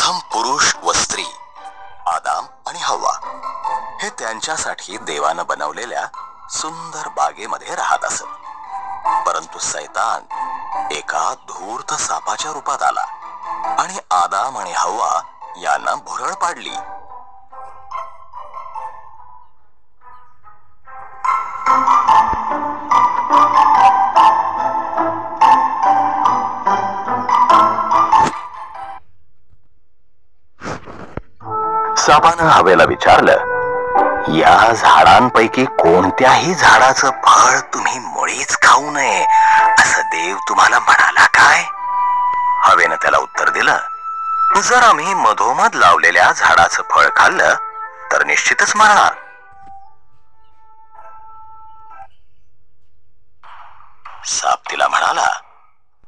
प्रथम पुरुष व स्त्री आदाम आणि हव्वा हे त्यांच्यासाठी देवानं बनवलेल्या सुंदर बागेमध्ये राहत असत। परंतु सैतान एका धूर्त सापाच्या रूपात आला आणि आदाम आणि हव्वा यांना भुरळ पाडली। सापानं हवेला विचारलं, या झाडांपैकी कोणत्याही झाडाचं फळ तुम्ही मुळीच खाऊ नये असं देव तुम्हाला म्हणाला काय? हवेनं त्याला उत्तर दिलं, जर आम्ही मधोमध लावलेल्या झाडाचं फळ खाल्लं तर निश्चितच मरणार। साप तिला म्हणाला,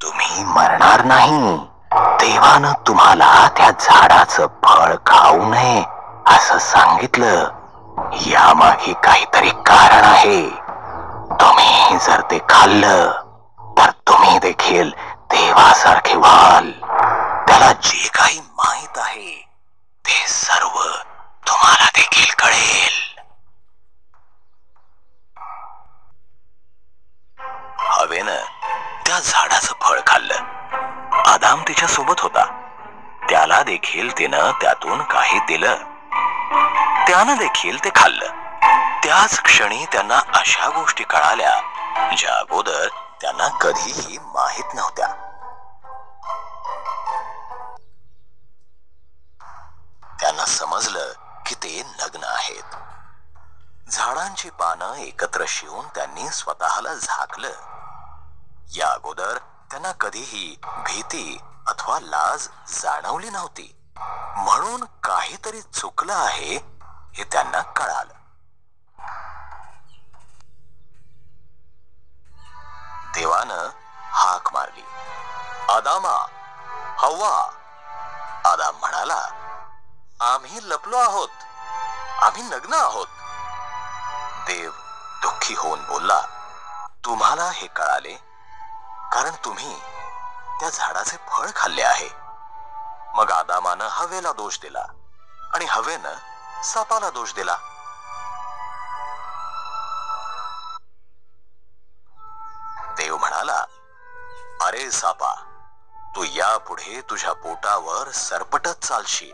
तुम्ही मरणार नाही, देवानं तुम्हाला त्या झाडाचं फळ खाऊ नये असं सांगितलं। यामागे काहीतरी कारण आहे। तुम्ही जर ते खाल्लं तर तुम्ही देखील देवासारखे व्हाल। त्याला जे काही माहित आहे ते सर्व तुम्हाला देखील कळेल। हवेनं त्या झाडाचं फळ खाल्लं। आदाम तिच्या सोबत होता, त्याला देखील तिनं त्यातून काही दिलं। त्यानं देखील ते खाल्लं। त्याच क्षणी त्यांना अशा गोष्टी कळाल्या ज्या अगोदर त्यांना कधीही माहित नव्हत्या। त्यांना समजलं की ते नग्न आहेत। झाडांची पानं एकत्र शिवून त्यांनी स्वतःला झाकलं। या अगोदर त्यांना कधीही भीती अथवा लाज जाणवली नव्हती, म्हणून काहीतरी चुकलं आहे हे त्यांना कळालं। देवानं हाक मारली, आदामा, हव्वा। आदाम म्हणाला, आम्ही लपलो आहोत, आम्ही नग्न आहोत। देव दुःखी होऊन बोलला, तुम्हाला हे कळाले कारण तुम्ही त्या झाडाचे फळ खाल्ले आहे। मग आदामानं हवेला दोष दिला आणि हवेनं सापाला दोष दिला। देव म्हणाला, अरे सापा, तू यापुढे तुझ्या पोटावर सरपटत चालशील।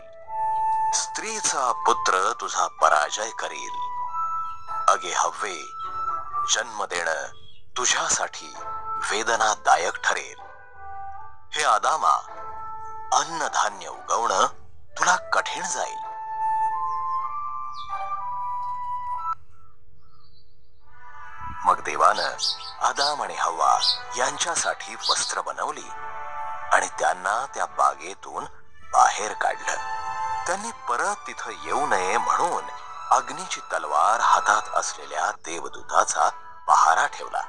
स्त्रीचा पुत्र तुझा पराजय करील। अगे हव्वे, जन्म देणं तुझ्यासाठी वेदनादायक ठरेल। हे आदामा, अन्नधान्य उगवणं तुला कठीण जाईल। मग देवानं आदाम आणि हव्वा यांच्यासाठी वस्त्र बनवली आणि त्यांना त्या बागेतून बाहेर काढलं। त्यांनी परत तिथं येऊ नये म्हणून अग्नीची तलवार हातात असलेल्या देवदूताचा पहारा ठेवला।